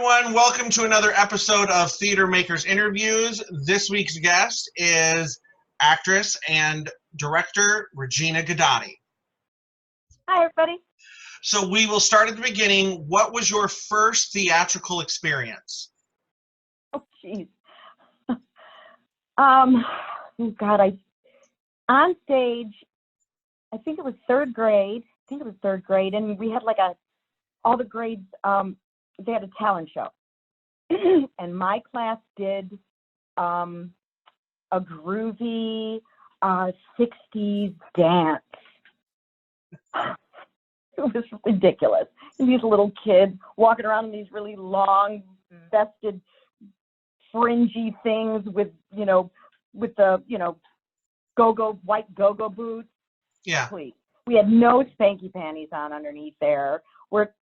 everyone. Welcome to another episode of Theater Makers Interviews. This week's guest is actress and director Regina Gadotti. Hi, everybody. So we will start at the beginning. What was your first theatrical experience? Oh, jeez. On stage, I think it was third grade, and we had all the grades, they had a talent show. And my class did a groovy 60s dance. It was ridiculous. And these little kids walking around in these really long, vested, fringy things with the, white go-go boots. Yeah. Please. We had no spanky panties on underneath there. But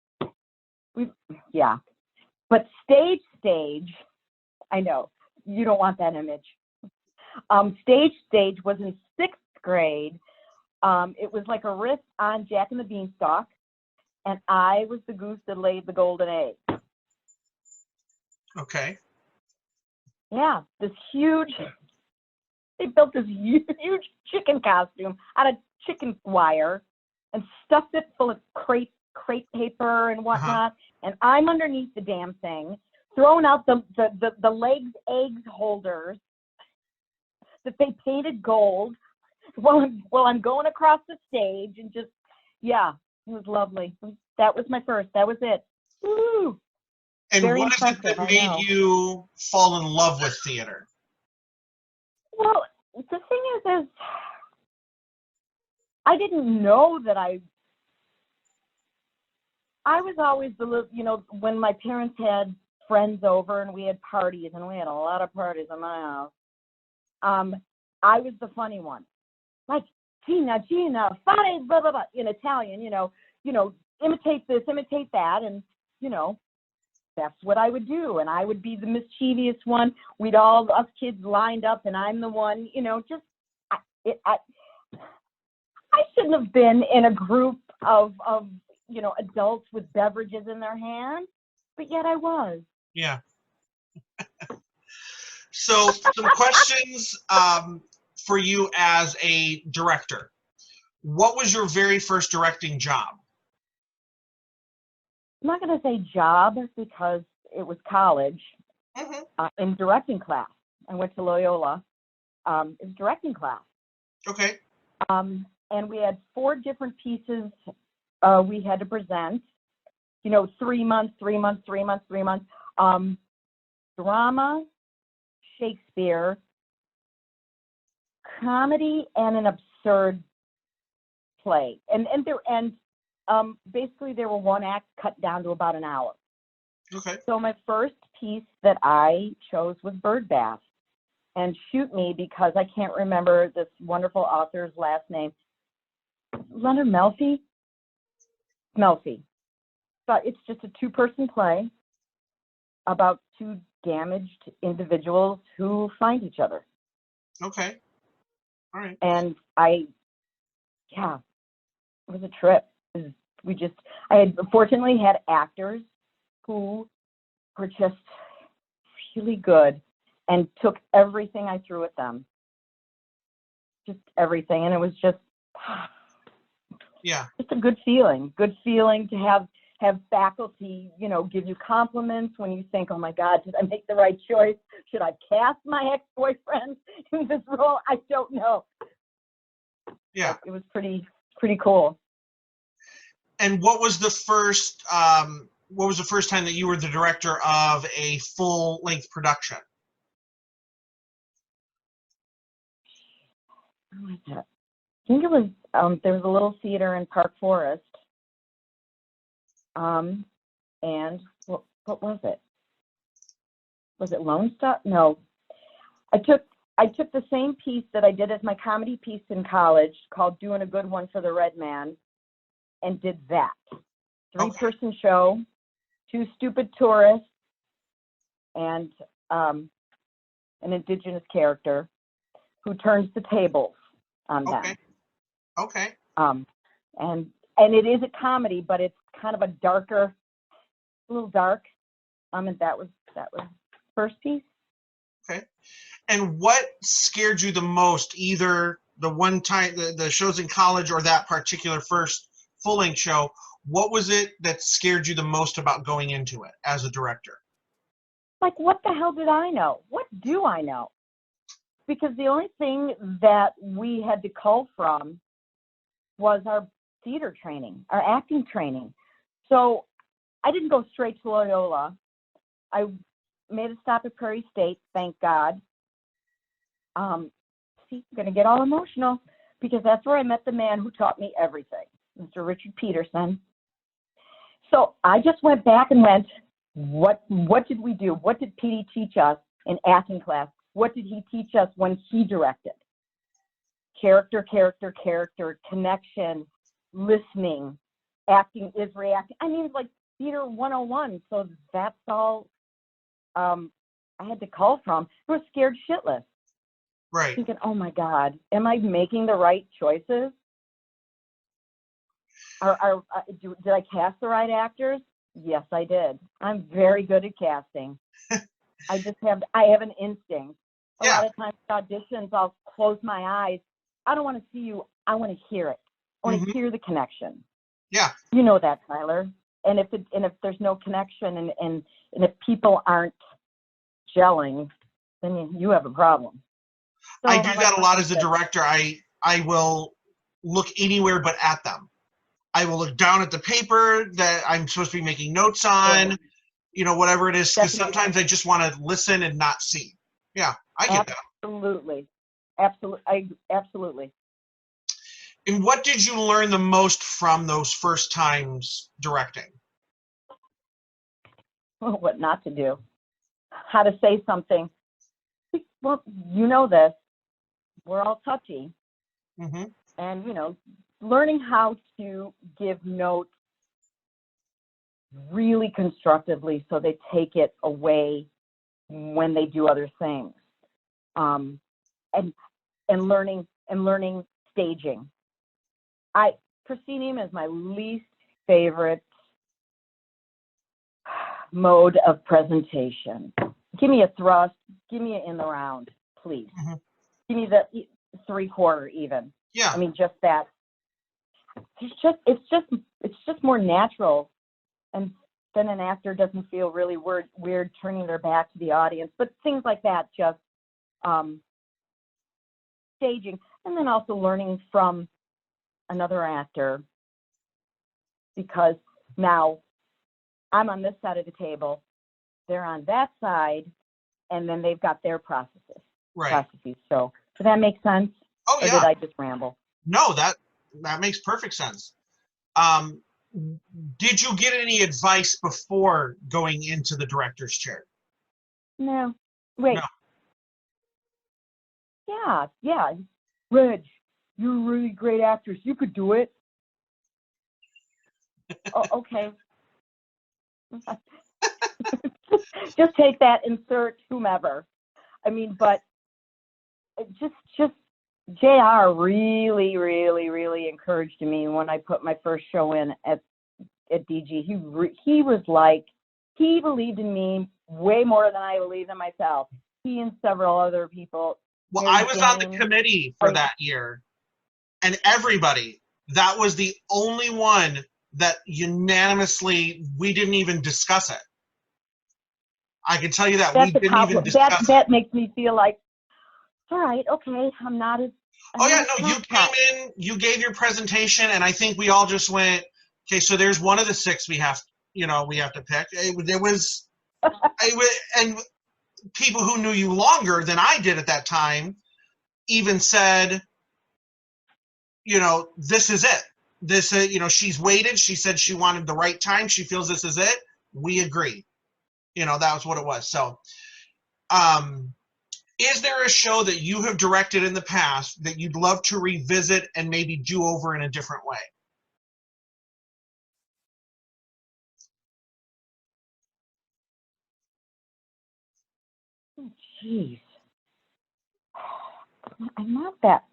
stage, I know, you don't want that image. Stage was in 6th grade. It was like a riff on Jack and the Beanstalk, and I was the goose that laid the golden egg. Okay. Yeah, they built this huge chicken costume out of chicken wire and stuffed it full of crepe paper and whatnot. And I'm underneath the damn thing, throwing out the eggs holders that they painted gold while I'm going across the stage, and just, yeah, it was lovely. That was my first. That was it. Woo! And Very what is it that impressive, made you fall in love with theater? Well, the thing is I didn't know that I was always when my parents had friends over and we had parties, and we had a lot of parties in my house, I was the funny one. Like, Gina, fare, blah, blah, blah, in Italian, imitate this, imitate that, and, that's what I would do. And I would be the mischievous one. We'd all, us kids lined up, and I'm the one, I shouldn't have been in a group of adults with beverages in their hand, but yet I was. Yeah. So some questions for you as a director. What was your very first directing job? I'm not going to say job because it was college. In directing class. I went to Loyola. It was directing class. Okay. And we had 4 different pieces we had to present, 3 months. Drama, Shakespeare, comedy, and an absurd play. And basically they were one act cut down to about an hour. Okay. So my first piece that I chose was Birdbath. And shoot me, because I can't remember this wonderful author's last name. Leonard Melfi? Melfi. But it's just a 2-person play about 2 damaged individuals who find each other. Okay. All right. And it was a trip. I had fortunately had actors who were just really good and took everything I threw at them. Just everything. And it was just, just a good feeling to have faculty, give you compliments when you think, oh my God, did I make the right choice? Should I cast my ex-boyfriend in this role? I don't know. Yeah. But it was pretty cool. And what was the first time that you were the director of a full-length production? What was that? I think it was, there was a little theater in Park Forest. And what was it? Was it Lone Star? No. I took the same piece that I did as my comedy piece in college called Doin A Good One for the Red Man, and did that. 3-person show, 2 stupid tourists, and an indigenous character who turns the tables on them. Okay. And it is a comedy, but it's kind of a little dark. And that was first piece. Okay. And what scared you the most, either the one time, the shows in college or that particular first full-length show? What was it that scared you the most about going into it as a director? Like, what the hell did I know? What do I know? Because the only thing that we had to cull from was our theater training, our acting training. So I didn't go straight to Loyola. I made a stop at Prairie State, thank God. See, I'm going to get all emotional because that's where I met the man who taught me everything, Mr. Richard Peterson. So I just went back and went, what did we do? What did Petey teach us in acting class? What did he teach us when he directed? Character, connection, listening, acting is reacting. I mean, it's like theater 101. So that's all I had to call from. I was scared shitless. Right. Thinking, oh my God, am I making the right choices? Did I cast the right actors? Yes, I did. I'm very good at casting. I have an instinct. A lot of times auditions, I'll close my eyes. I don't want to see you. I want to hear it. I want to hear the connection. Yeah. You know that, Tyler. And if there's no connection and if people aren't gelling, then you have a problem. So I do that a lot as a director. I will look anywhere but at them. I will look down at the paper that I'm supposed to be making notes on, you know, whatever it is, because sometimes I just want to listen and not see. Yeah, I get that. Absolutely. Absolutely. And what did you learn the most from those first times directing? What not to do. How to say something. Well, you know this. We're all touchy. Mm-hmm. And, you know, learning how to give notes really constructively so they take it away when they do other things. And learning staging. Proscenium is my least favorite mode of presentation. Give me a thrust, give me it in the round, please. Mm-hmm. Give me the 3/4 even. Yeah. I mean, just that. It's just more natural, and then an actor doesn't feel really weird turning their back to the audience. But things like that, just staging, and then also learning from another actor, because now I'm on this side of the table, they're on that side, and then they've got their processes. Right. So does that make sense? Oh, yeah. Or did I just ramble? No, that makes perfect sense. Did you get any advice before going into the director's chair? No. Wait. No. Yeah. Reg, you're a really great actress. You could do it. Oh, okay. Just take that, insert whomever. I mean, but just JR really, really, really encouraged me when I put my first show in at DG. He was like, he believed in me way more than I believed in myself. He and several other people. Well, I was on the committee for that year, and everybody, that was the only one that unanimously, we didn't even discuss it. I can tell you that. We didn't even discuss it. That makes me feel like, all right, okay, I'm not as... Oh, yeah, no, you came in, you gave your presentation, and I think we all just went, okay, so there's one of the 6 we have to pick. It was, and people who knew you longer than I did at that time even said, this is it. This, she's waited. She said she wanted the right time. She feels this is it. We agree. That was what it was. So, is there a show that you have directed in the past that you'd love to revisit and maybe do over in a different way? Jeez. I'm not that.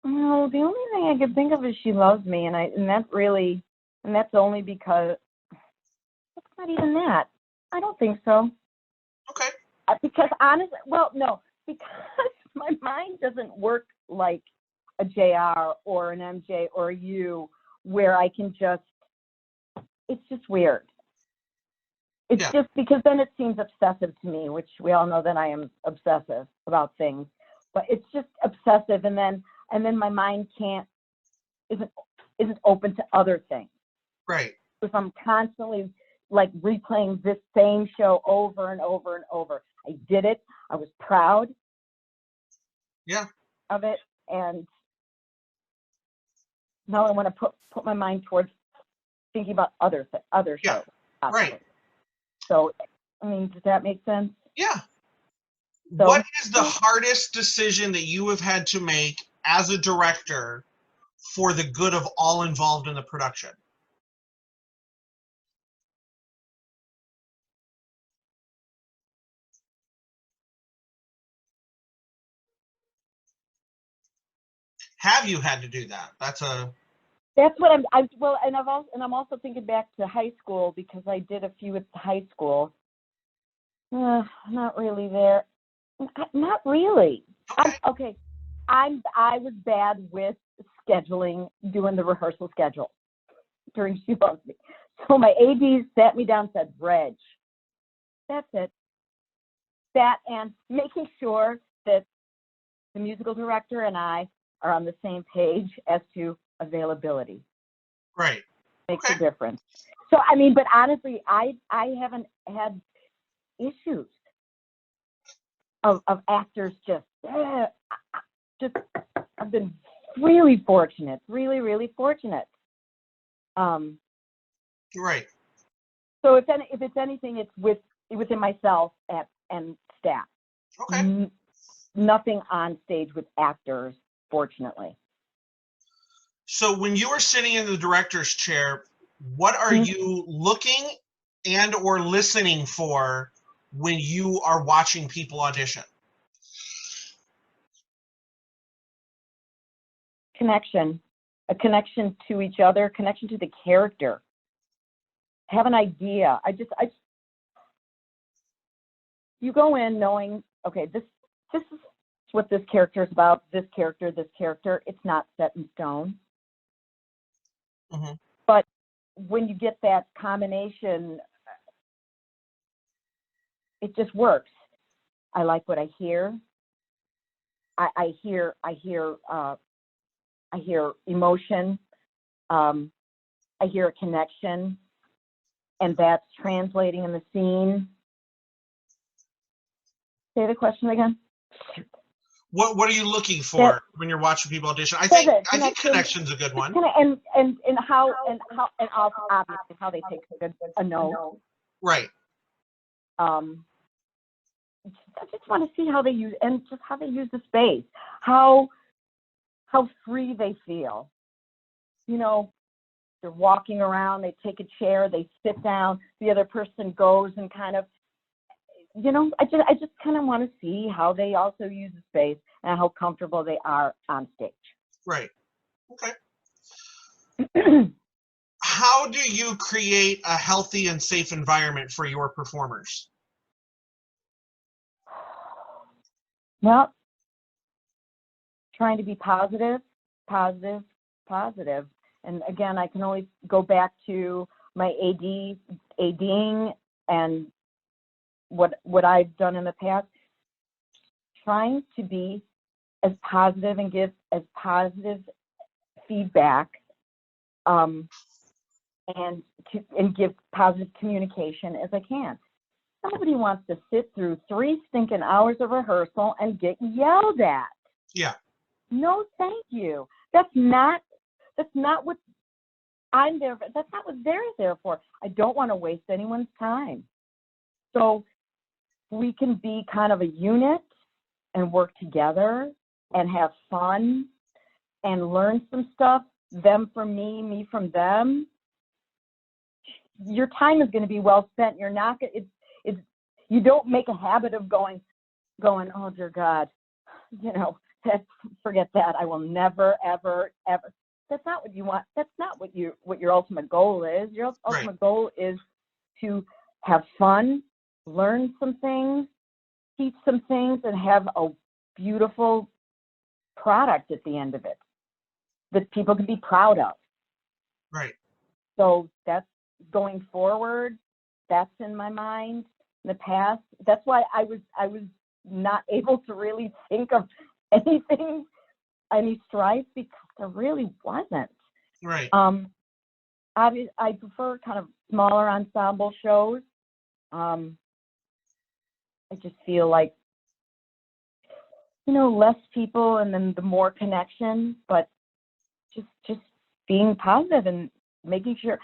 No, the only thing I could think of is she loves me, and that's only because it's not even that. I don't think so. Okay. Because honestly, well, no, because my mind doesn't work like a JR or an MJ or a you, where I can just, it's just weird. It's just because then it seems obsessive to me, which we all know that I am obsessive about things, but it's just obsessive, and then my mind isn't open to other things. Right. If I'm constantly like replaying this same show over and over and over. I did it. I was proud. Yeah. Of it, and now I want to put my mind towards thinking about other shows. Yeah. Right. So, I mean, does that make sense? Yeah. So, what is the hardest decision that you have had to make as a director for the good of all involved in the production? Have you had to do that? That's what I'm also thinking back to high school, because I did a few at high school. Not really there. Not really. okay. I was bad with scheduling, doing the rehearsal schedule during She Loves Me. So my AD sat me down and said, Reg, that's it. That and making sure that the musical director and I are on the same page as to availability. Right. Makes a difference. So, I mean, but honestly, I haven't had issues of actors I've been really fortunate, really fortunate. Right. So if it's anything, it's within myself and staff. Okay. Nothing on stage with actors, fortunately. So when you are sitting in the director's chair, what are you looking and or listening for when you are watching people audition? A connection to each other, connection to the character. Have an idea. You go in knowing, okay, this is what this character is about. This character. It's not set in stone. Mm-hmm. But when you get that combination, it just works. I like what I hear. I hear emotion. I hear a connection, and that's translating in the scene. Say the question again. What are you looking for when you're watching people audition? I think connection's a good one. And also obviously how they take a no. Right. I just want to see how they use the space, how free they feel. You know, they're walking around, they take a chair, they sit down, the other person goes and kind of, you know, I just kind of want to see how they also use the space and how comfortable they are on stage. Right. Okay. How do you create a healthy and safe environment for your performers? Well, trying to be positive. And again, I can only go back to my ADing and what I've done in the past. Trying to be as positive and give as positive feedback, and give positive communication as I can. Nobody wants to sit through 3 stinking hours of rehearsal and get yelled at. Yeah. No, thank you. That's not what I'm there for. That's not what they're there for. I don't want to waste anyone's time. So we can be kind of a unit and work together and have fun and learn some stuff, them from me from them. Your time is going to be well spent. You're not going you don't make a habit of going, oh dear God, you know, forget that. I will never, ever, ever. That's not what you want. That's not what your ultimate goal is. Your ultimate goal is to have fun, learn some things, teach some things, and have a beautiful product at the end of it that people can be proud of. Right. So that's going forward. That's in my mind. In the past, that's why I was not able to really think of anything, any strife, because there really wasn't. Right. I prefer kind of smaller ensemble shows. I just feel like, less people and then the more connection, but just being positive and making sure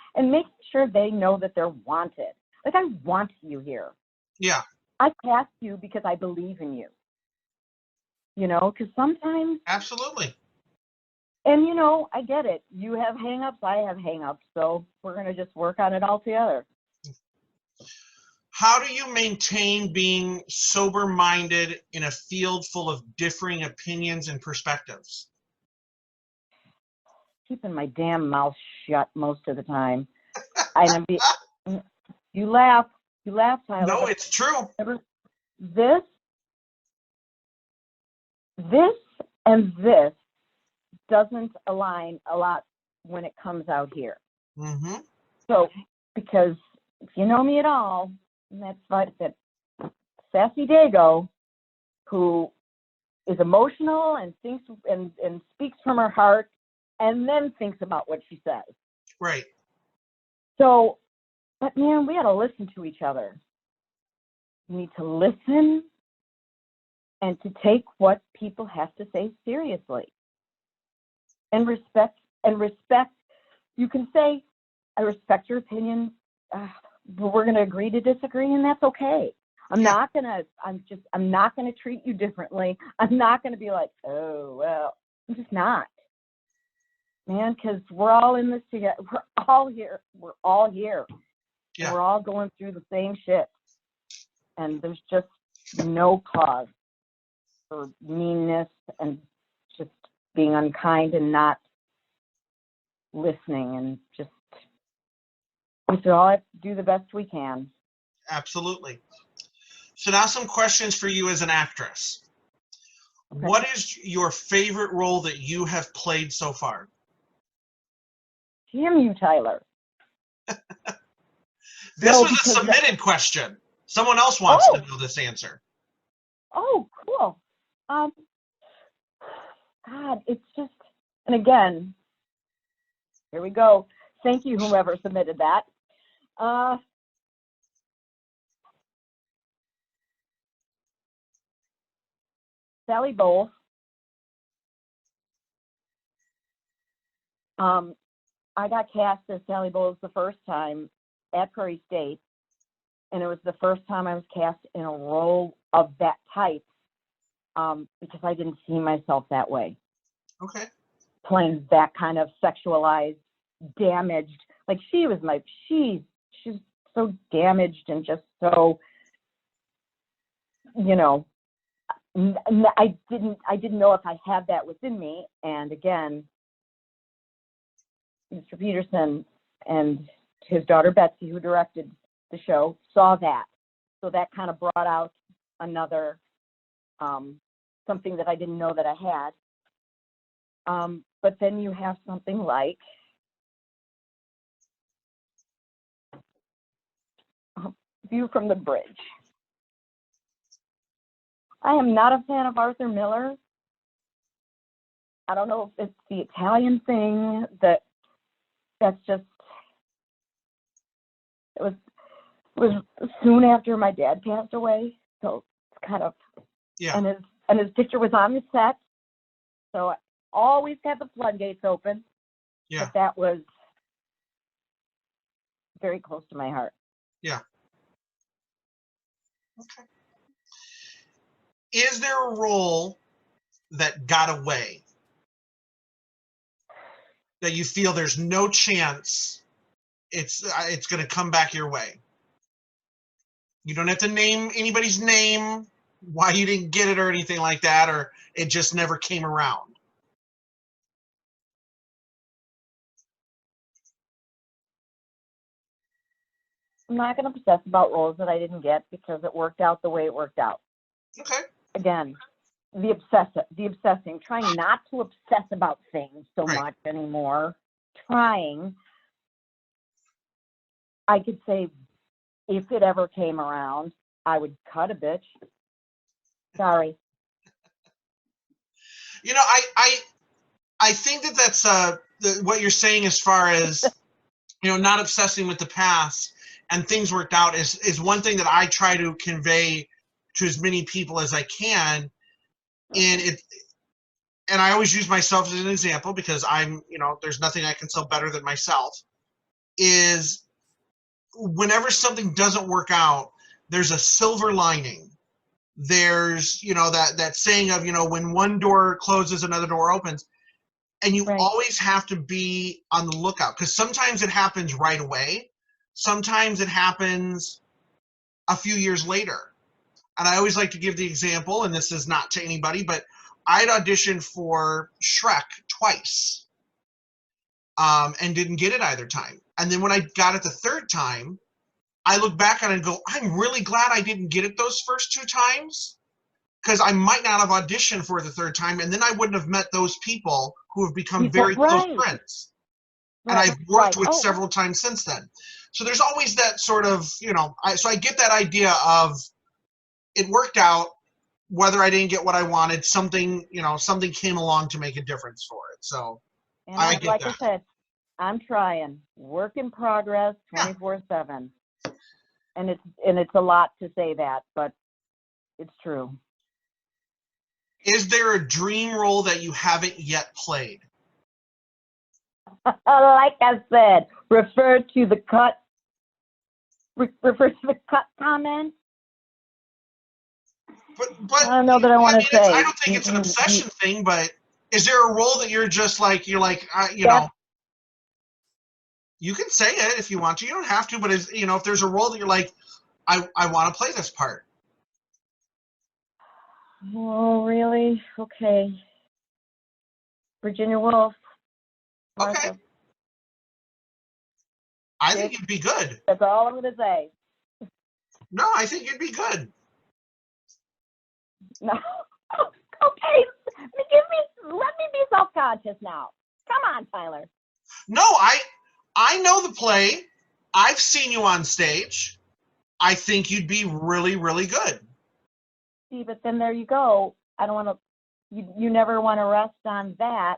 they know that they're wanted. Like, I want you here. Yeah. I cast you because I believe in you. Because sometimes. Absolutely. And, I get it. You have hang-ups, I have hang-ups. So we're going to just work on it all together. How do you maintain being sober-minded in a field full of differing opinions and perspectives? Keeping my damn mouth shut most of the time. You laugh, Tyler. No, it's true. This and this doesn't align a lot when it comes out here. Mm-hmm. So, because if you know me at all, and that's like that sassy Dago, who is emotional and thinks and speaks from her heart, and then thinks about what she says. Right. So, but man, we got to listen to each other. You need to listen and to take what people have to say seriously. And respect. You can say, I respect your opinion, but we're going to agree to disagree, and that's okay. I'm not going to treat you differently. I'm not going to be like, oh, well, I'm just not. Man, because we're all in this together. We're all here. Yeah. And we're all going through the same shit. And there's just no cause for meanness and just being unkind and not listening, and just we should all have to do the best we can. Absolutely. So now some questions for you as an actress. Okay. What is your favorite role that you have played so far? Damn you, Tyler. This was a submitted question. Someone else wants to know this answer. Oh, cool. God, it's just, and again, here we go. Thank you, whoever submitted that. Sally Bowles. I got cast as Sally Bowles the first time at Prairie State, and it was the first time I was cast in a role of that type, because I didn't see myself that way. Okay. Playing that kind of sexualized, damaged, like she's so damaged and just so, I didn't know if I had that within me. And again, Mr. Peterson and his daughter Betsy, who directed the show, saw that. So that kind of brought out another, something that I didn't know that I had. But then you have something like View from the Bridge. I am not a fan of Arthur Miller. I don't know if it's the Italian thing that's just, it was soon after my dad passed away, so it's kind of, and his picture was on the set, so I always had the floodgates open. Yeah. But that was very close to my heart. Yeah. Okay. Is there a role that got away that you feel there's no chance it's going to come back your way? You don't have to name anybody's name. why you didn't get it or anything like that, or it just never came around? I'm not going to obsess about roles that I didn't get because it worked out the way it worked out. Okay. Again, the obsessing, trying not to obsess about things so much anymore. Trying, I could say, if it ever came around, I would cut a bitch. Sorry. You know, I think that that's what you're saying as far as, you know, not obsessing with the past and things worked out is one thing that I try to convey to as many people as I can. And and I always use myself as an example because I'm, you know, there's nothing I can sell better than myself, is whenever something doesn't work out, there's a silver lining. There's, you know, that saying of, you know, when one door closes, another door opens. And you always have to be on the lookout because sometimes it happens right away. Sometimes it happens a few years later. And I always like to give the example, and this is not to anybody, but I'd auditioned for Shrek twice and didn't get it either time. And then when I got it the third time, I look back on it and go, I'm really glad I didn't get it those first two times because I might not have auditioned for it the third time, and then I wouldn't have met those people who have become very close friends. And I've worked with several times since then. So there's always that sort of, you know, so I get that idea of it worked out, whether I didn't get what I wanted, something, you know, something came along to make a difference for it. So I get like that. I said, I'm trying. Work in progress, 24/7. And it's a lot to say that, but it's true. Is there a dream role that you haven't yet played? Like I said, refer to the cut comment. But I don't know that I want to say. I don't think it's an obsession thing, but is there a role that you're just like, you know, you can say it if you want to. You don't have to, but you know, if there's a role that you're like, I want to play this part. Oh, really? Okay. Virginia Woolf. Okay. I think you'd be good. That's all I'm going to say. No, I think you'd be good. No. Okay. Let me be self-conscious now. Come on, Tyler. No, I know the play. I've seen you on stage. I think you'd be really, really good. See, but then there you go. I don't want to. You never want to rest on that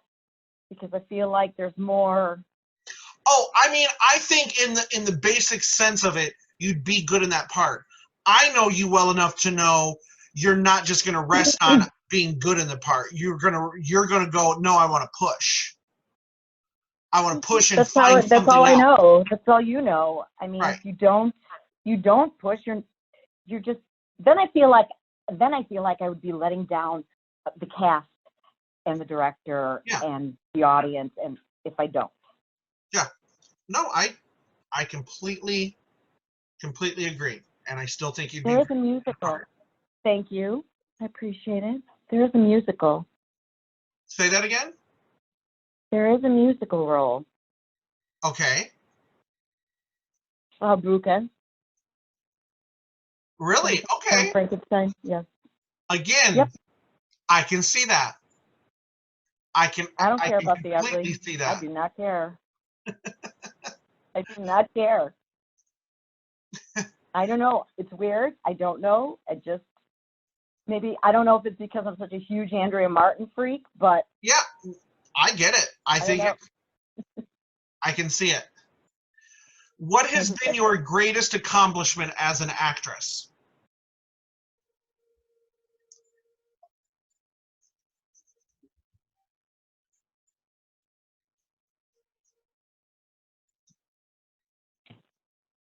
because I feel like there's more. Oh, I mean, I think in the basic sense of it, you'd be good in that part. I know you well enough to know you're not just going to rest on being good in the part. You're gonna go, no, I want to push. I want to push and find something That's all I else. know. That's all you know. I mean, Right. if you don't push, you're just. Then I feel like I would be letting down the cast and the director and the audience, and if I don't. Yeah. No, I completely agree, and I still think you'd be. There is a musical. Thank you. I appreciate it. There is a musical. Say that again? There is a musical role. Okay. Bruca. Really? Okay. Frankenstein. Yes. Again, yep. I can see that. I don't care about the ugly. See that. I do not care. I do not care. I don't know. It's weird. I don't know. Maybe I don't know if it's because I'm such a huge Andrea Martin freak, but yeah, I get it. I think I can see it. What has been your greatest accomplishment as an actress?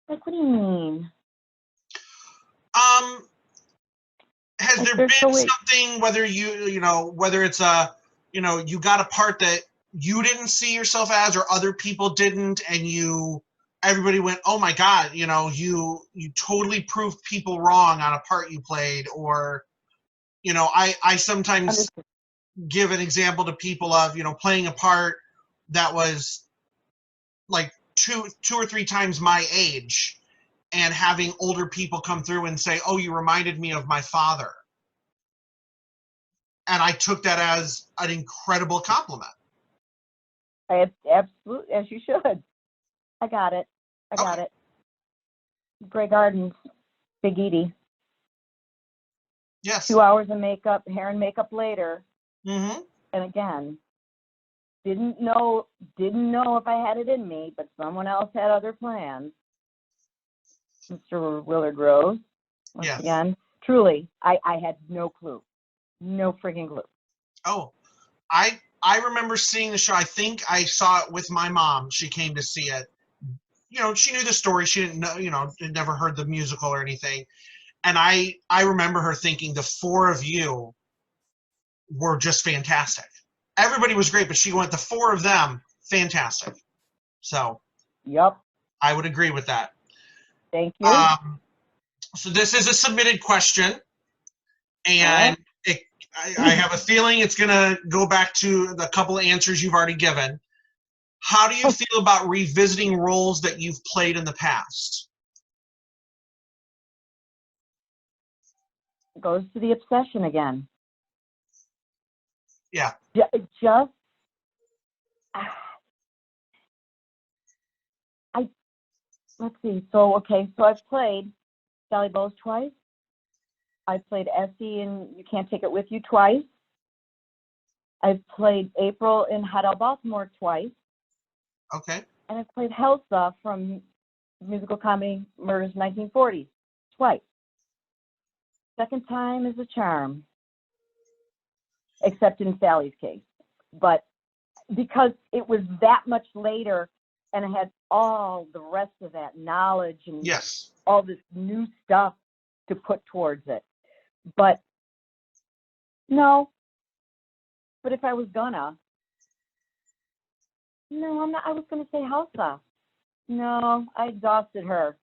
Like, what do you mean? Has there been something, whether whether it's you got a part that you didn't see yourself as or other people didn't, and everybody went, oh my God, you totally proved people wrong on a part you played, or You know, I sometimes Understood. give an example to people of, you know, playing a part that was like two or three times my age, and having older people come through and say, "Oh, you reminded me of my father." And I took that as an incredible compliment. Absolutely, as you should. I got it. I got Okay. it. Grey Gardens, Big Edie. Yes. 2 hours of makeup, hair and makeup later. Mm-hmm. And again, didn't know if I had it in me, but someone else had other plans. Mr. Willard Rose, once Yes. again. Truly, I had no clue. No freaking clue. Oh, I remember seeing the show. I think I saw it with my mom. She came to see it. You know, she knew the story. She didn't know, you know, had never heard the musical or anything. And I remember her thinking the four of you were just fantastic. Everybody was great, but she went, the four of them, fantastic. So Yep. I would agree with that. Thank you. So this is a submitted question, All and I have a feeling it's going to go back to the couple of answers you've already given. How do you feel about revisiting roles that you've played in the past? Goes to the obsession again. Yeah. Just, let's see. So, okay, so I've played Sally Bowes twice. I've played Essie in You Can't Take It With You twice. I've played April in Hot Out Baltimore twice. Okay. And I've played Helsa from musical comedy Murders 1940s twice. Second time is a charm, except in Sally's case. But because it was that much later and I had all the rest of that knowledge and Yes. all this new stuff to put towards it. But no, but if I was gonna, no, I'm not. I was gonna say Helsa. No, I exhausted her.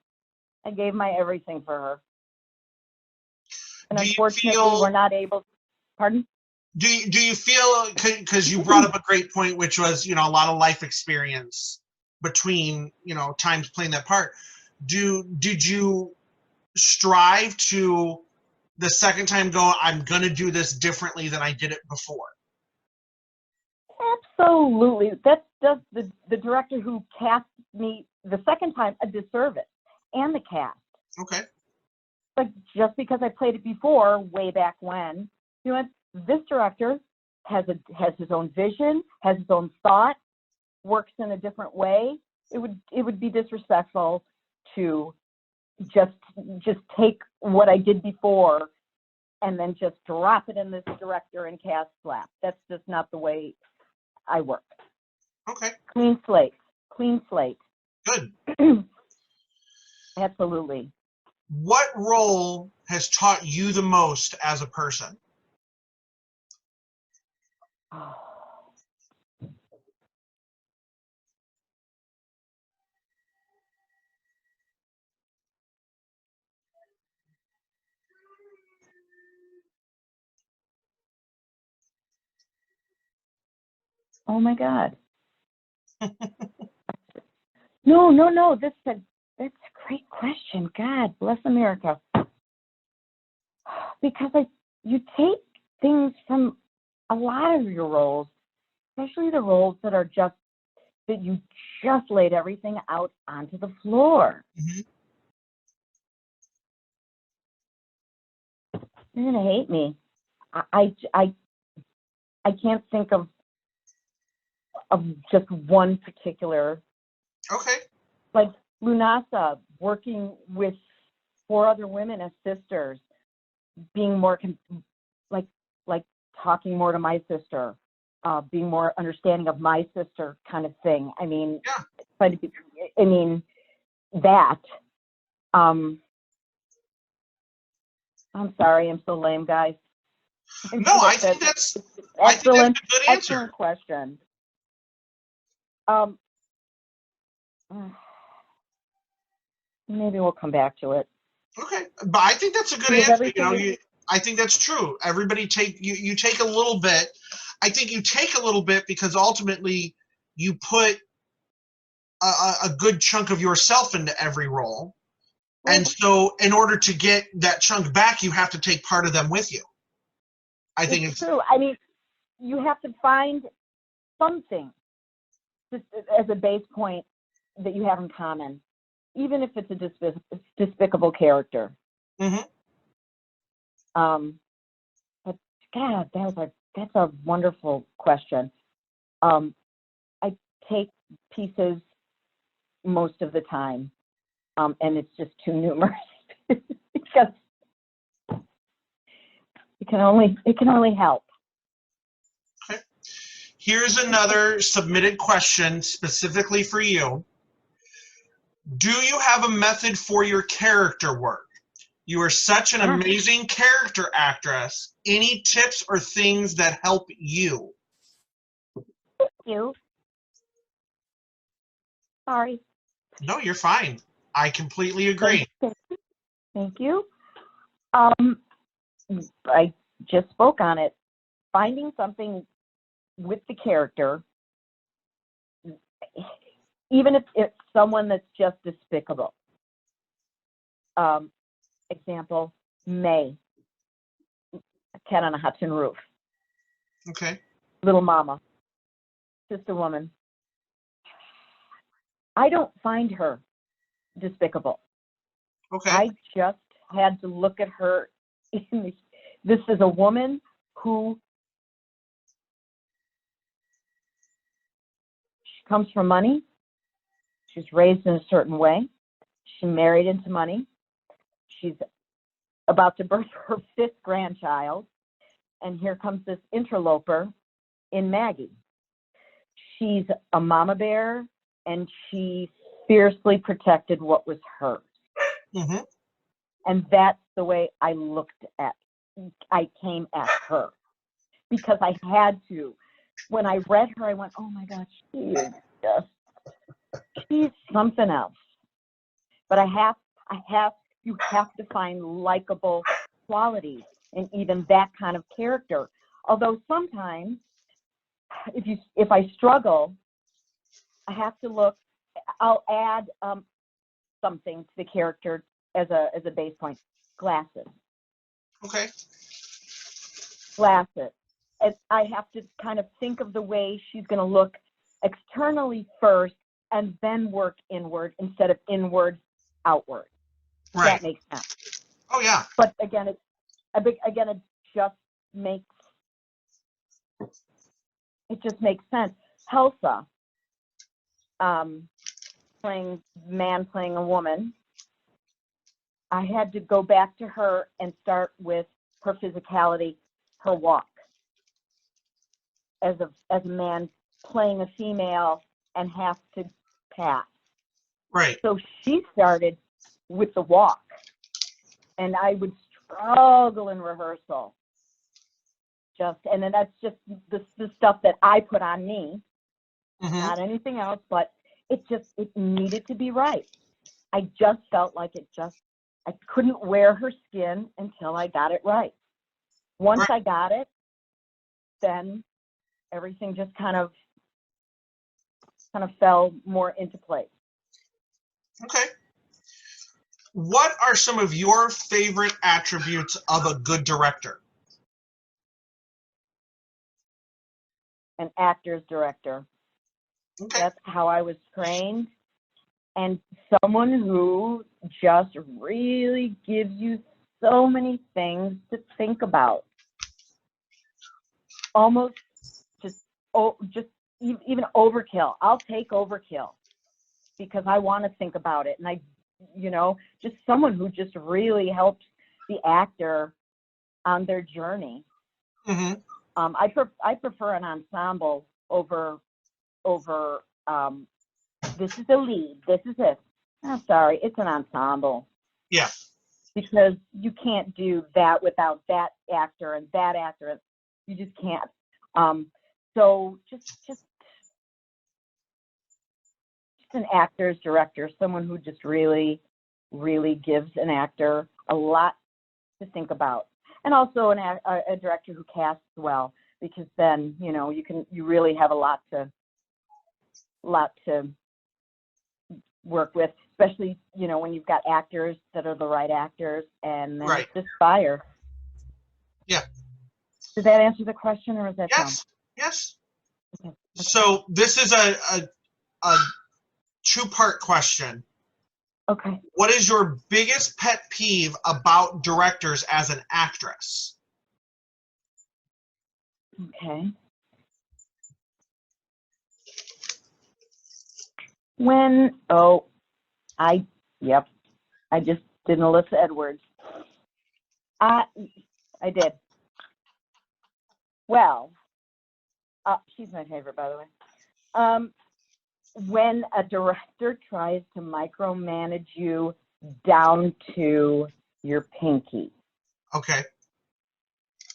I gave my everything for her. And Do you unfortunately, feel, we're not able. Pardon? do you feel, because you brought up a great point, which was, you know, a lot of life experience between, you know, times playing that part. Did you strive to the second time go, I'm going to do this differently than I did it before? Absolutely. That's just the director who cast me the second time a disservice, and the cast. Okay. Like, just because I played it before, way back when, you know, this director has his own vision, has his own thought, works in a different way. It would be disrespectful to just take what I did before and then just drop it in this director and cast lap. That's just not the way I work. Okay. Clean slate. Clean slate. Good. Absolutely. What role has taught you the most as a person? Oh my God. No. That's a great question. God bless America. Because you take things from a lot of your roles, especially the roles that you just laid everything out onto the floor. Mm-hmm. You're gonna hate me. I can't think of just one particular. Okay. Like Lunasa, working with 4 other women as sisters, being more like talking more to my sister, being more understanding of my sister, kind of thing. I mean, Yeah. That. I'm sorry, I'm so lame, guys. No, I think that's excellent. a good answer. Excellent question. Maybe we'll come back to it. Okay, but I think that's a good Because answer. You know, I think that's true. Everybody you take a little bit. I think you take a little bit because ultimately you put a good chunk of yourself into every role. And so in order to get that chunk back, you have to take part of them with you. I think it's true. I mean, you have to find something just as a base point that you have in common, even if it's a despicable character. Mm-hmm. But God, that's a wonderful question. I take pieces most of the time, and it's just too numerous because it can only help. Okay. Here's another submitted question specifically for you. Do you have a method for your character work? You are such an amazing character actress. Any tips or things that help you? Thank you. Sorry. No, you're fine. I completely agree. Thank you. I just spoke on it. Finding something with the character, even if it's someone that's just despicable. Example, May, Cat on a Hot Tin Roof. Okay. Little Mama, Sister Woman. I don't find her despicable. Okay. I just had to look at her. This is a woman who she comes from money. She's raised in a certain way. She married into money. She's about to birth her 5th grandchild. And here comes this interloper in Maggie. She's a mama bear, and she fiercely protected what was hers. Mm-hmm. And that's the way I came at her, because I had to. When I read her, I went, oh my God, she's something else. But you have to find likable qualities in even that kind of character. Although sometimes, if I struggle, I have to look. I'll add something to the character as a base point. Glasses. Okay. Glasses. And I have to kind of think of the way she's going to look externally first, and then work inward instead of inward outward. Right. That makes sense. Oh yeah. But again, it just makes sense. Helsa, playing a woman. I had to go back to her and start with her physicality, her walk. As a man playing a female and has to pass. Right. So she started with the walk, and I would struggle in rehearsal. And then that's just the stuff that I put on me, not anything else, but it needed to be right. I just felt like I couldn't wear her skin until I got it right. Once I got it, then everything just kind of fell more into place. Okay. What are some of your favorite attributes of a good director? An actor's director. Okay. That's how I was trained. And someone who just really gives you so many things to think about. Almost just even overkill. I'll take overkill because I want to think about it. And just someone who just really helps the actor on their journey. Mm-hmm. I prefer an ensemble over this is a lead, this is it. I'm sorry, it's an ensemble. Yeah. Because you can't do that without that actor and that actor. You just can't. So just an actor's director, someone who just really, really gives an actor a lot to think about. and also a director who casts well, because then you really have a lot to work with, especially when you've got actors that are the right actors, and then it's just fire. Yeah. Did that answer the question, or is that Yes. Okay. So this is a two-part question. Okay. What is your biggest pet peeve about directors as an actress? Okay. I just did Alyssa Edwards. I did. Well, she's my favorite, by the way. When a director tries to micromanage you down to your pinky. Okay.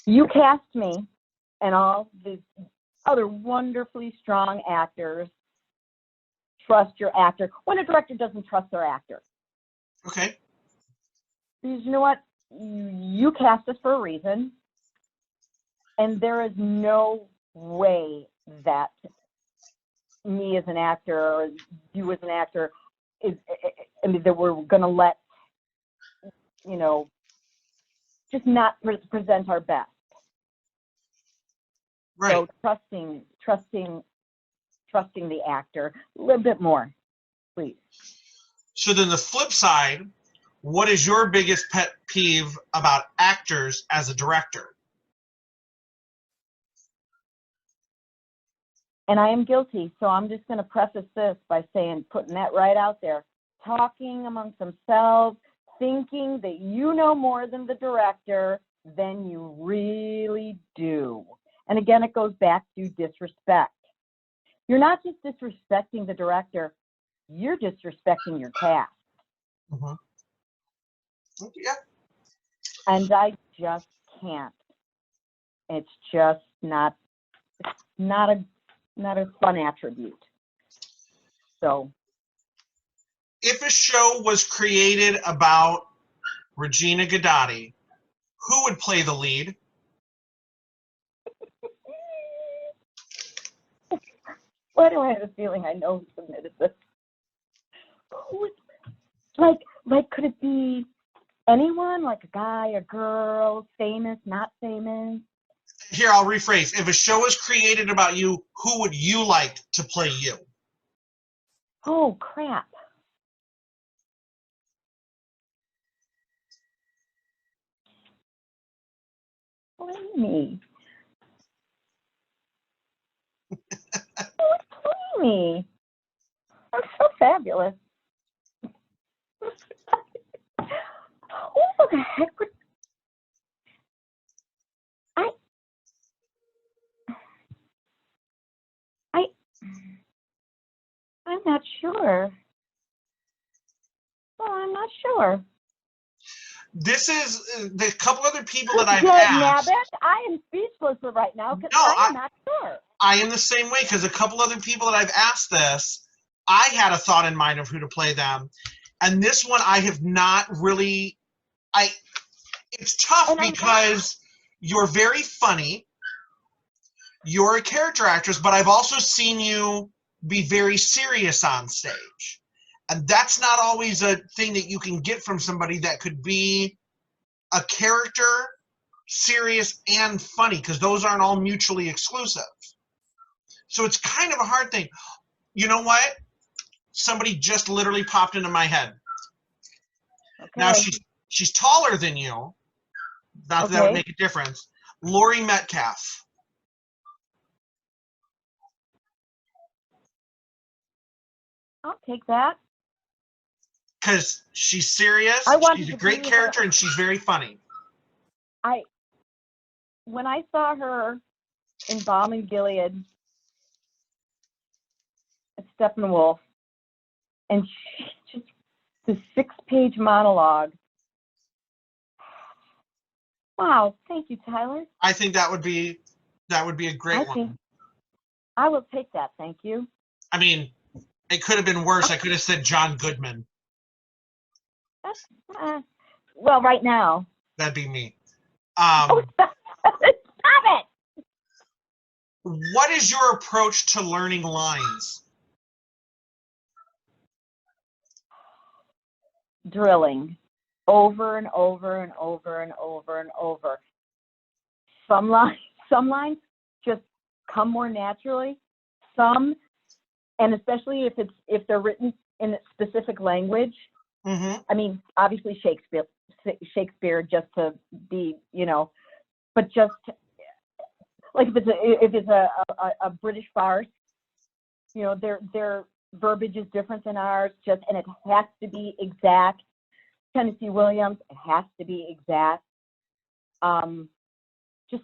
You cast me and all these other wonderfully strong actors. Trust your actor. When a director doesn't trust their actor. Okay. Because you know what? You cast us for a reason. And there is no way that me as an actor or you as an actor that we're going to let, just not present our best. Right. So trusting the actor a little bit more, please. So then the flip side, what is your biggest pet peeve about actors as a director? And I am guilty, so I'm just going to preface this by putting that right out there. Talking amongst themselves, thinking that you know more than the director than you really do. And again, it goes back to disrespect. You're not just disrespecting the director, you're disrespecting your cast. Mm-hmm. Yeah. And I just can't. It's just not a fun attribute. So, if a show was created about Regina Gadotti, who would play the lead? Why do I have a feeling I know who submitted this? Who would, could it be anyone? Like a guy, a girl, famous, not famous? Here, I'll rephrase. If a show was created about you, who would you like to play you? Oh, crap. Play me. Who would play me? I'm so fabulous. Who the heck would... I'm not sure. Well, I'm not sure. This is the couple other people that I've asked. asked. I am speechless right now because I'm not sure. I am the same way because a couple other people that I've asked this, I had a thought in mind of who to play them. And this one I have not really, it's tough because you're very funny. You're a character actress, but I've also seen you be very serious on stage. And that's not always a thing that you can get from somebody that could be a character, serious, and funny, because those aren't all mutually exclusive. So it's kind of a hard thing. You know what? Somebody just literally popped into my head. Okay. Now she's taller than you. Not that that would make a difference. Laurie Metcalf. I'll take that. Because she's serious, she's a great character, and she's very funny. When I saw her in Balm and Gilead at Steppenwolf, and just the 6-page monologue. Wow, thank you, Tyler. I think that would be a great one. I will take that, thank you. I mean, it could have been worse. I could have said John Goodman. Well, right now. That'd be me. Um, Stop it! what is your approach to learning lines? Drilling over and over and over and over and over. Some lines just come more naturally. Some, and especially if they're written in a specific language. Mm-hmm. I mean, obviously Shakespeare just to be, but just like if it's a British farce, their verbiage is different than ours, and it has to be exact. Tennessee Williams, it has to be exact. Just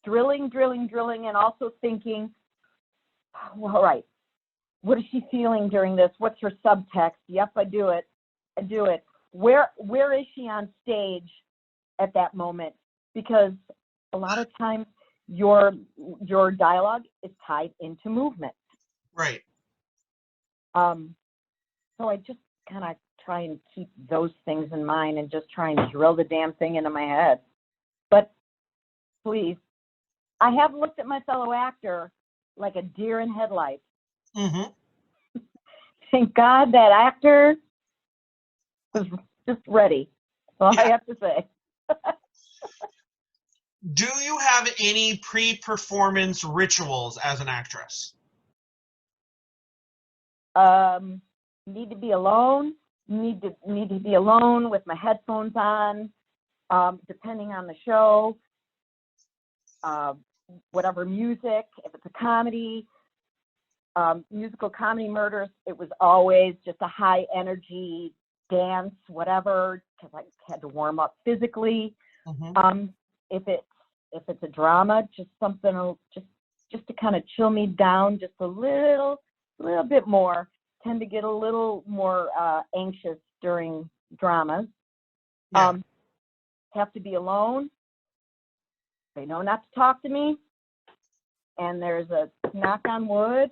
drilling, and also thinking, well, all right, what is she feeling during this? What's her subtext? Yep, I do it. Where is she on stage at that moment? Because a lot of times your dialogue is tied into movement. Right. So I just kind of try and keep those things in mind and just try and drill the damn thing into my head. But please, I have looked at my fellow actor like a deer in headlights. Mm-hmm. Thank God that actor was just ready. That's all I have to say. Do you have any pre-performance rituals as an actress? Need to be alone. Need to be alone with my headphones on. Depending on the show, whatever music. If it's a comedy, musical comedy Murders, it was always just a high energy dance, whatever, because I had to warm up physically. Mm-hmm. If it's a drama, just something just to kind of chill me down just a little bit more. Tend to get a little more anxious during dramas. Yeah. Have to be alone. They know not to talk to me. And there's a knock on wood.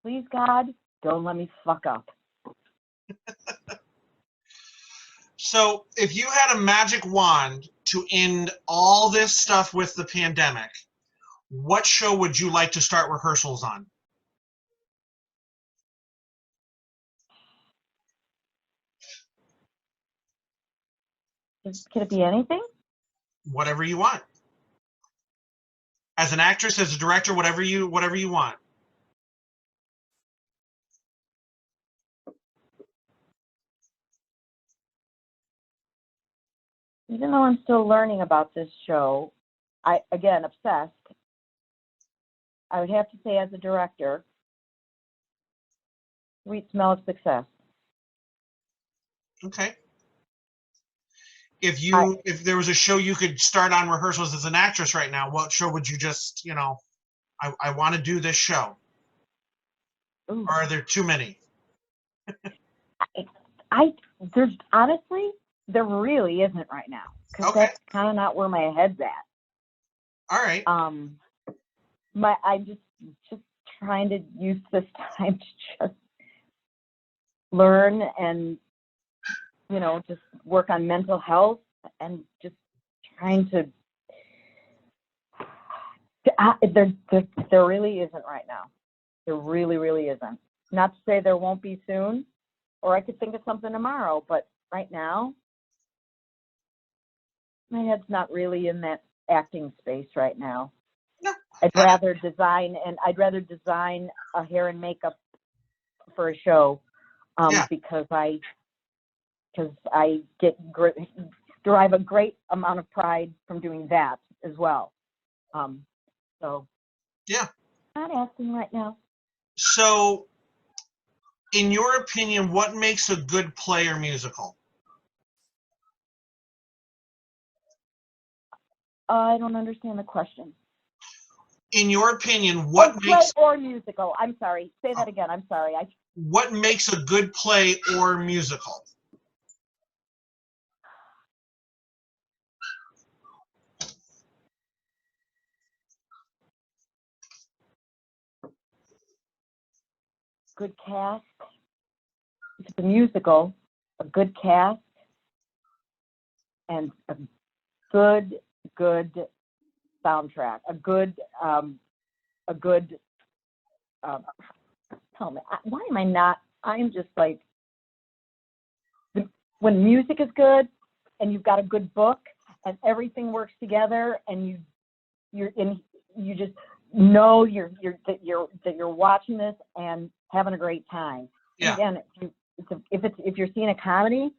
Please, God, don't let me fuck up. So if you had a magic wand to end all this stuff with the pandemic, what show would you like to start rehearsals on? Could it be anything? Whatever you want. As an actress, as a director, whatever you want. Even though I'm still learning about this show, again, obsessed. I would have to say, as a director, Sweet Smell of Success. Okay. If there was a show you could start on rehearsals as an actress right now, what show would you just, I want to do this show? Ooh. Or are there too many? There's honestly, there really isn't right now, because Okay. that's kind of not where my head's at. All right. I'm just trying to use this time to just learn and just work on mental health and just trying to. There really isn't right now. There really isn't. Not to say there won't be soon, or I could think of something tomorrow, but right now, my head's not really in that acting space right now. No. I'd rather design a hair and makeup for a show, because I derive a great amount of pride from doing that as well. So yeah, not acting right now. So, in your opinion, what makes a good play or musical? I don't understand the question. In your opinion, what makes play or musical? I'm sorry. Say that again. I'm sorry. What makes a good play or musical? Good cast. If it's a musical, a good cast, and a good soundtrack, a good tell me, why am I not, I'm just like, when music is good and you've got a good book and everything works together and you just know that you're watching this and having a great time. Yeah. And again, if you're seeing a comedy,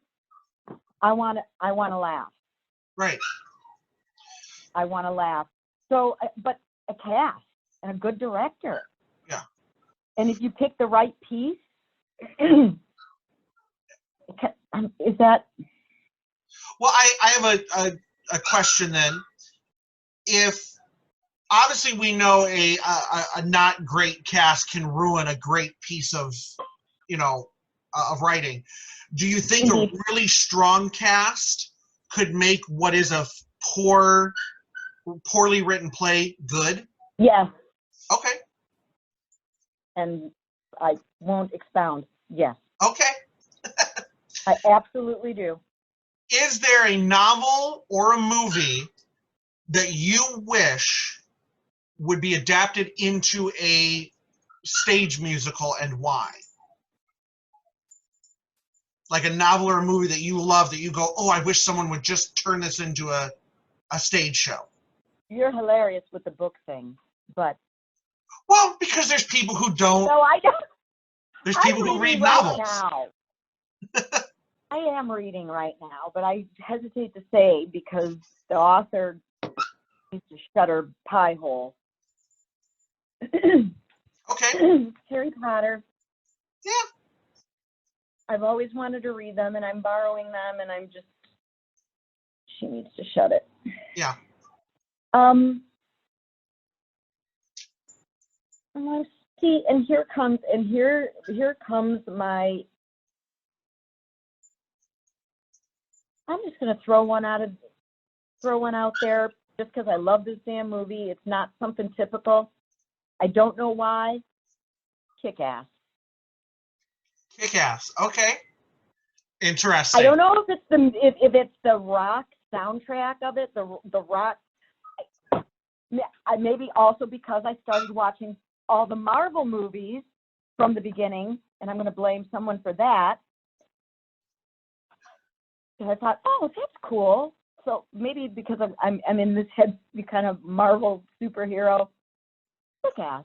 I want to laugh. Right. I want to laugh. So, but a cast and a good director. Yeah. And if you pick the right piece, is that? Well, I have a question then. If obviously we know a not great cast can ruin a great piece of, of writing. Do you think a really strong cast could make what is a poorly written play good? Yes. Okay. And I won't expound. Yes. Okay. I absolutely do. Is there a novel or a movie that you wish would be adapted into a stage musical, and why? Like a novel or a movie that you love that you go, oh, I wish someone would just turn this into a stage show. You're hilarious with the book thing, but. Well, because there's people who don't. No, I don't. There's people who read novels. Now. I am reading right now, but I hesitate to say because the author needs to shut her pie hole. Okay. Harry Potter. Yeah. I've always wanted to read them, and I'm borrowing them, and she needs to shut it. Yeah. Let's see, and here comes my. I'm just gonna throw one out there just because I love this damn movie. It's not something typical. I don't know why. Kick-Ass. Kick-Ass. Okay. Interesting. I don't know if it's the rock soundtrack of it, the rock. Maybe also because I started watching all the Marvel movies from the beginning, and I'm going to blame someone for that. And I thought, oh, that's cool. So maybe because I'm in this head kind of Marvel superhero. Kick-Ass.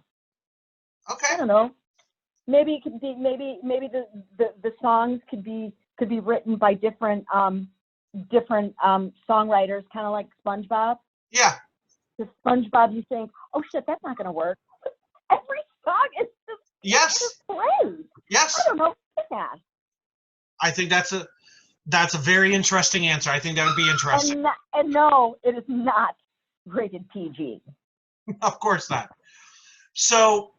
Okay. I don't know. Maybe it could be maybe the songs could be written by different songwriters, kind of like SpongeBob. Yeah. The SpongeBob, you think, oh shit, that's not gonna work. Every song is just great. Yes. I don't know. Kick-Ass. I think that's a very interesting answer. I think that would be interesting. And no, it is not rated PG. Of course not. So,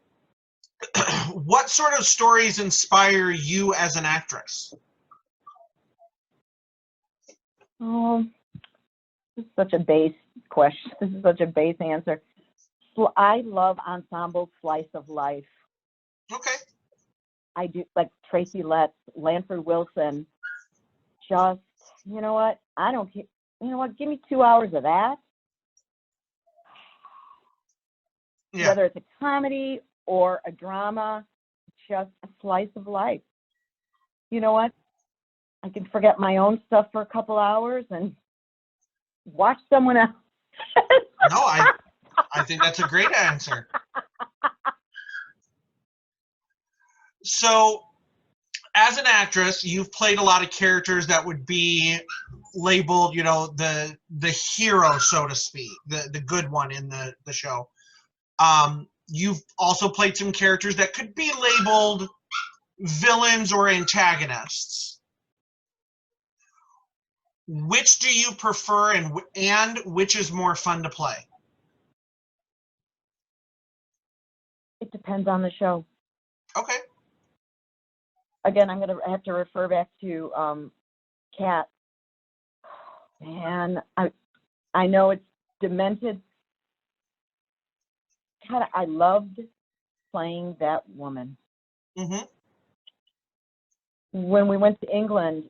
what sort of stories inspire you as an actress? Oh, this is such a base question. This is such a base answer. I love ensemble slice of life. Okay. I do, like Tracy Letts, Lanford Wilson. Just, you know what? I don't care. You know what? Give me 2 hours of that. Yeah. Whether it's a comedy or a drama, just a slice of life. You know what? I can forget my own stuff for a couple hours and watch someone else. No, I think that's a great answer. So, as an actress, you've played a lot of characters that would be labeled, the hero, so to speak, the good one in the show. You've also played some characters that could be labeled villains or antagonists. Which do you prefer, and which is more fun to play? It depends on the show. Okay. Again, I'm going to have to refer back to Cat. Man, I know it's demented. God, I loved playing that woman. Mm-hmm. When we went to England,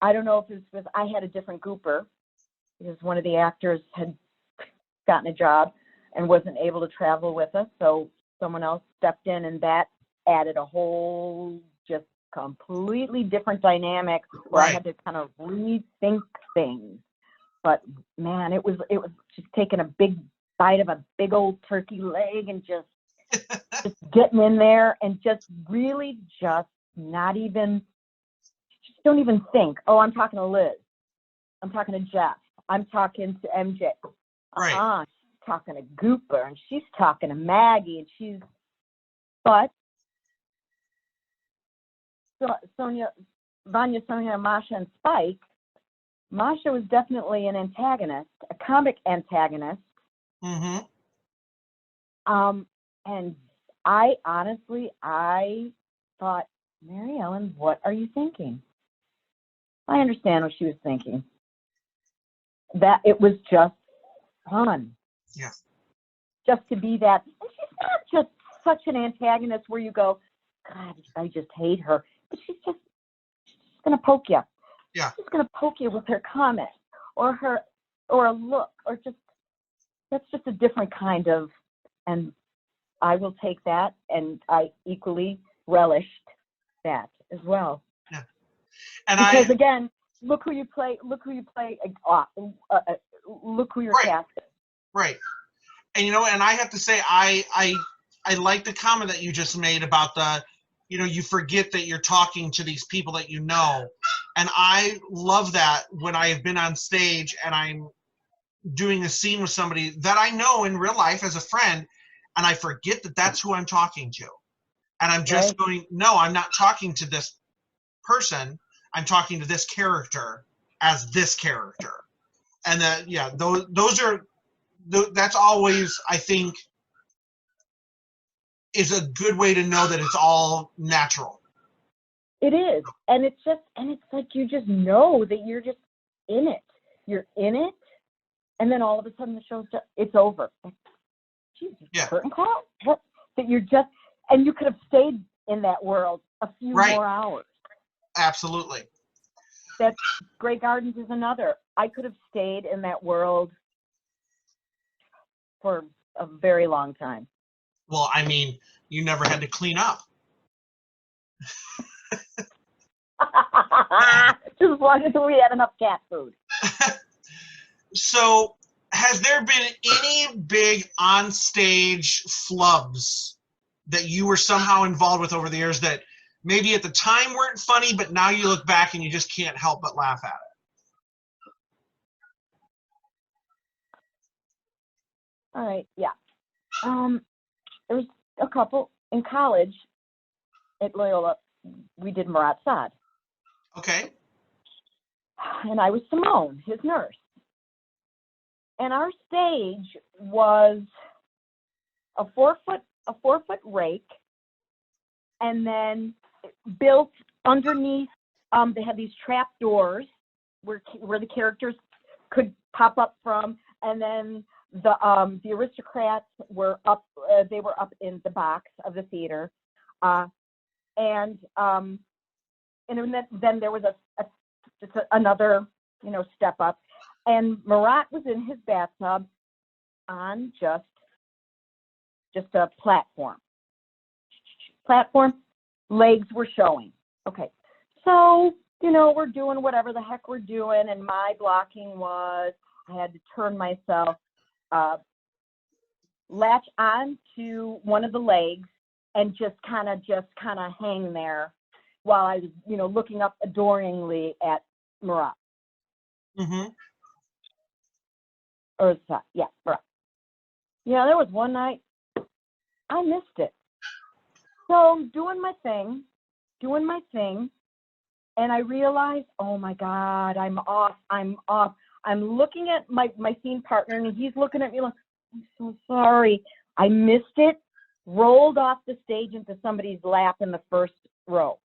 I don't know if it was, I had a different gooper because one of the actors had gotten a job and wasn't able to travel with us. So someone else stepped in, and that added a whole just completely different dynamic where I had to kind of rethink things. But man, it was just taking a big bite of a big old turkey leg and just getting in there and just really just not even, just don't even think, oh, I'm talking to Liz, I'm talking to Jeff, I'm talking to MJ. Right. She's talking to Gooper, and she's talking to Maggie, and but Vanya, Sonia, Masha, and Spike, Masha was definitely an antagonist, a comic antagonist. Mm-hmm. And I honestly thought, Mary Ellen, what are you thinking? I understand what she was thinking. That it was just fun. Yeah. Just to be that. And she's not just such an antagonist where you go, God, I just hate her. But she's just going to poke you. Yeah. She's going to poke you with her comment or a look, or just, that's just a different kind of, and I will take that, and I equally relished that as well. Yeah. And because again, look who you play, look who you're casting. Right. And and I have to say, I like the comment that you just made about the, you forget that you're talking to these people that you know. And I love that when I have been on stage and I'm doing a scene with somebody that I know in real life as a friend, and I forget that that's who I'm talking to. And I'm just going, no, I'm not talking to this person. I'm talking to this character as this character. And that, yeah, that's always, I think, is a good way to know that it's all natural. It is. And it's like you just know that you're just in it. You're in it. And then all of a sudden the show's just, it's over. Like, Jesus, curtain call? What? That you're just, and you could have stayed in that world a few more hours. Absolutely. That Grey Gardens is another. I could have stayed in that world for a very long time. Well, I mean, you never had to clean up. Just as long as we had enough cat food. So, has there been any big on-stage flubs that you were somehow involved with over the years that maybe at the time weren't funny, but now you look back and you just can't help but laugh at it? All right, yeah. There was a couple in college at Loyola. We did Marat Sad. Okay. And I was Simone, his nurse. And our stage was a 4-foot rake, and then built underneath. They had these trap doors where the characters could pop up from, and then the aristocrats were up. They were up in the box of the theater, and then there was another step up, and Marat was in his bathtub on just a platform. Legs were showing. Okay, so we're doing whatever the heck we're doing, and my blocking was I had to turn myself, latch on to one of the legs, and just kind of hang there while I was looking up adoringly at Marat. Mm-hmm. Or Marat. There was one night I missed it. So I'm doing my thing, and I realized, oh my God, I'm off. I'm looking at my scene partner, and he's looking at me like, I'm so sorry. I missed it, rolled off the stage into somebody's lap in the first row.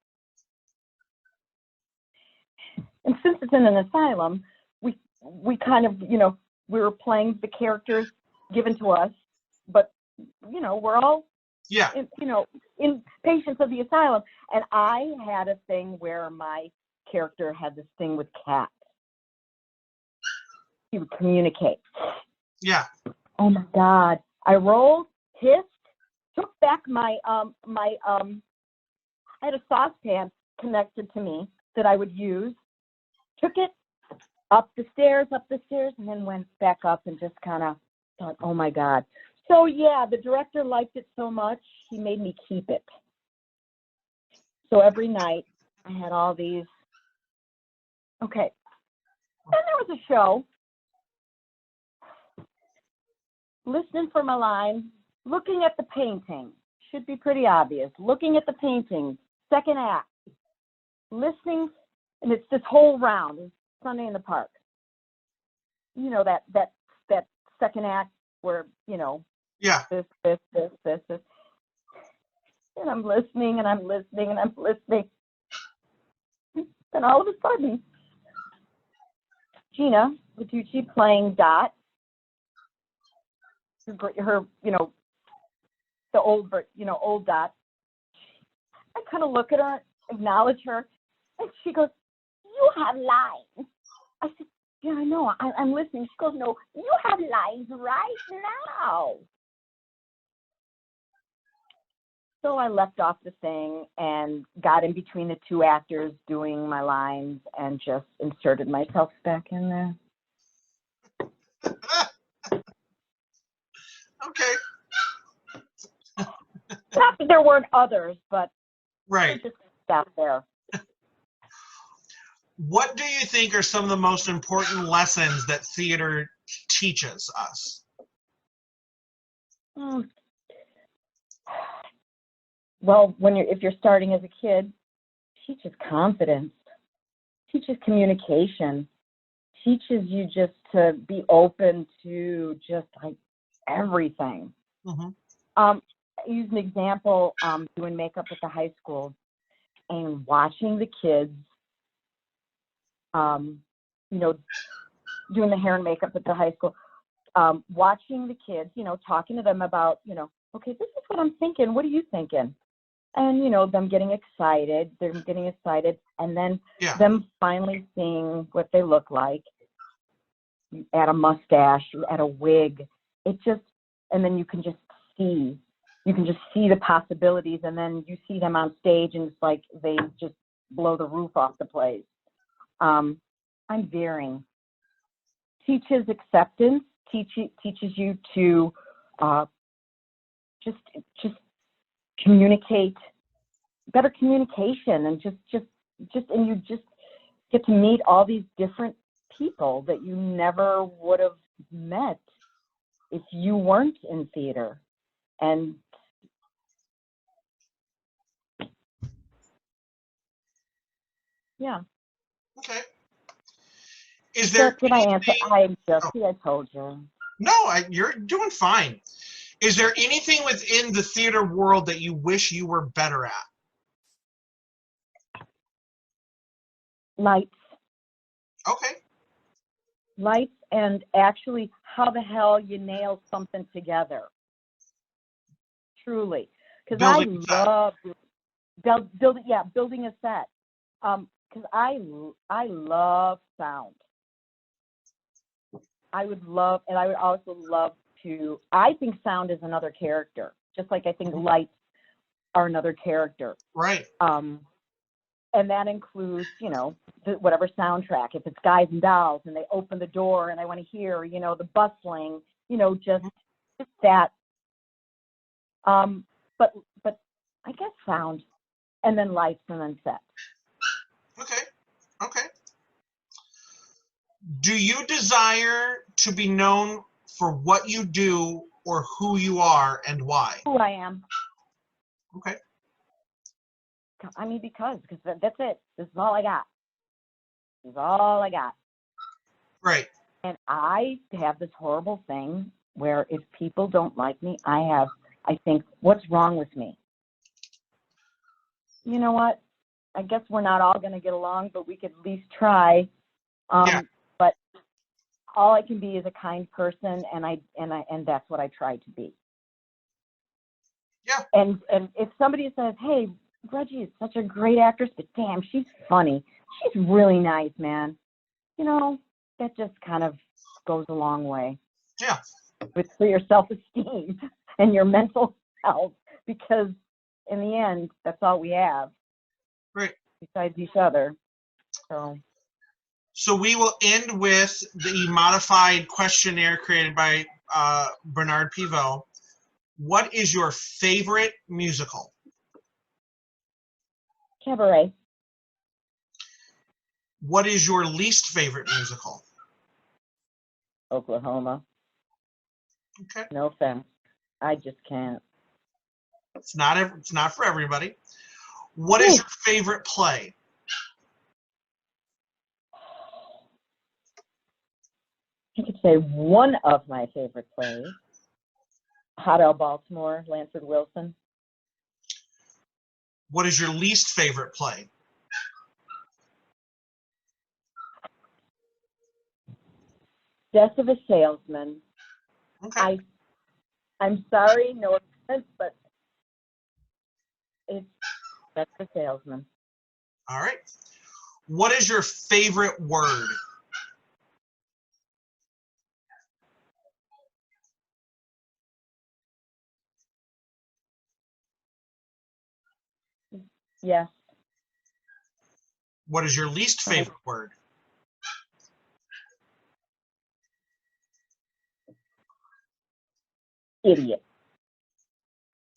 And since it's in an asylum, we kind of, we were playing the characters given to us, but, we're all, in patients of the asylum. And I had a thing where my character had this thing with cats. He would communicate. Yeah. Oh my God. I rolled, hissed, took back my, I had a saucepan connected to me that I would use, took it up the stairs, and then went back up and just kind of thought, oh my God. So yeah, the director liked it so much, he made me keep it. So every night I had all these. Okay. Then there was a show. Listening for my line, looking at the painting. Should be pretty obvious. Looking at the painting, second act. Listening, and it's this whole round. It's Sunday in the Park. You know, that second act where, you know, Yeah. this. And I'm listening and I'm listening and I'm listening. And all of a sudden, Gina Gadotti playing Dot, her, you know, the old Dot. I kind of look at her, acknowledge her, and she goes, "You have lines." I said, "Yeah, I know. I'm listening." She goes, "No, you have lines right now." So I left off the thing and got in between the two actors doing my lines and just inserted myself back in there. Okay. Not that there weren't others, but Right. just stop there. What do you think are some of the most important lessons that theater teaches us? Well, if you're starting as a kid, teaches confidence, teaches communication, teaches you just to be open to just like everything. Mm-hmm. I use an example, doing makeup at the high school and watching the kids, you know, doing the hair and makeup at the high school, watching the kids, you know, talking to them about, you know, okay, this is what I'm thinking. What are you thinking? And, you know, them getting excited, and then them finally seeing what they look like. You add a mustache, you add a wig. And then you can just see the possibilities, and then you see them on stage, and it's like they just blow the roof off the place. I'm veering. Teaches acceptance, teaches you to just communicate, better communication, and just and you just get to meet all these different people that you never would have met if you weren't in theater. And yeah. Okay. Is there? That's what I answer. I'm just. I told you. No, you're doing fine. Is there anything within the theater world that you wish you were better at? Lights. Okay. Lights, and actually how the hell you nail something together. Truly. Because I love building a set. Because I love sound. I would also love to, I think sound is another character, just like I think lights are another character. Right. And that includes, you know, whatever soundtrack. If it's Guys and Dolls and they open the door and I want to hear, you know, the bustling, you know, just that. But I guess sound, and then lights, and then set. Okay. Do you desire to be known for what you do or who you are and why? Who I am. Okay. I mean, because that's it. This is all I got. Right. And I have this horrible thing where if people don't like me, I think, what's wrong with me? You know what? I guess we're not all going to get along, but we could at least try. But all I can be is a kind person, and that's what I try to be. Yeah. And if somebody says, "Hey, Reggie is such a great actress, but damn, she's funny. she's really nice, man. You know, that just kind of goes a long way. Yeah. For your self-esteem and your mental health, because in the end, that's all we have. Right. Besides each other. So we will end with the modified questionnaire created by Bernard Pivot. What is your favorite musical? Cabaret. What is your least favorite musical? Oklahoma. Okay. No offense. I just can't. It's not for everybody. What is your favorite play? I could say one of my favorite plays. Hot L Baltimore, Lanford Wilson. What is your least favorite play? Death of a Salesman. Okay. I'm sorry, no offense, but it's Death of a Salesman. All right. What is your favorite word? Yes. What is your least favorite word? Idiot.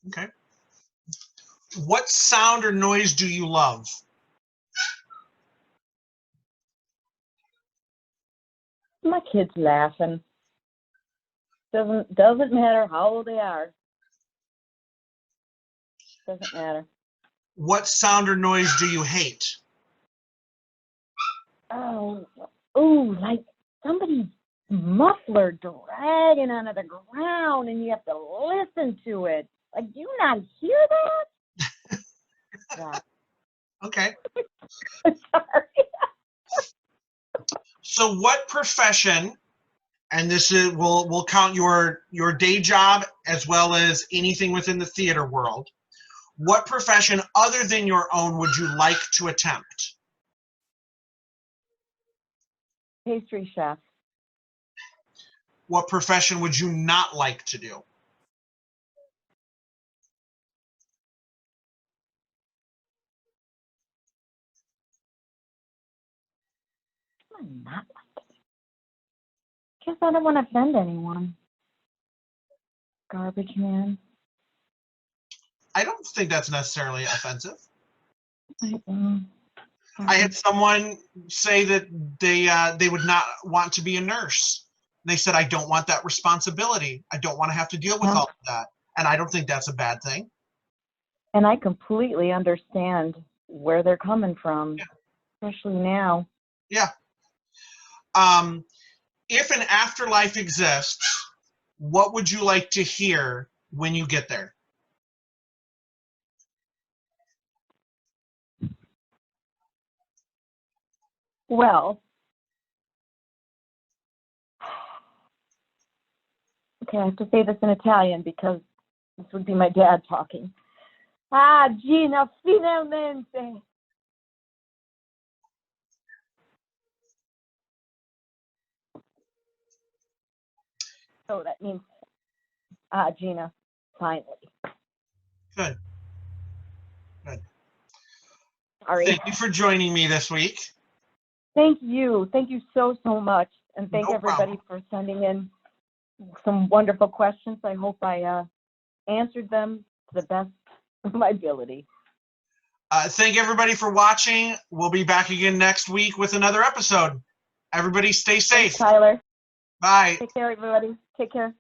Okay. What sound or noise do you love? My kids laughing. Doesn't matter how old they are. Doesn't matter. What sound or noise do you hate? Oh, like somebody's muffler dragging onto the ground and you have to listen to it. Like, do you not hear that? Yeah. Okay. Sorry. So what profession, and this is we'll count your day job as well as anything within the theater world. What profession other than your own would you like to attempt? Pastry chef. What profession would you not like to do? I'm not like it. Guess I don't want to offend anyone. Garbage man. I don't think that's necessarily offensive. I had someone say that they would not want to be a nurse. They said, I don't want that responsibility. I don't want to have to deal with all of that. And I don't think that's a bad thing. And I completely understand where they're coming from, especially now. Yeah. If an afterlife exists, what would you like to hear when you get there? Well, okay, I have to say this in Italian because this would be my dad talking. Ah, Gina, finalmente. So that means, Gina, finally. Good. Good. Sorry. Thank you for joining me this week. Thank you. Thank you so much. And thank everybody for sending in some wonderful questions. I hope I answered them to the best of my ability. Thank everybody for watching. We'll be back again next week with another episode. Everybody stay safe. Thanks, Tyler. Bye. Take care, everybody. Take care.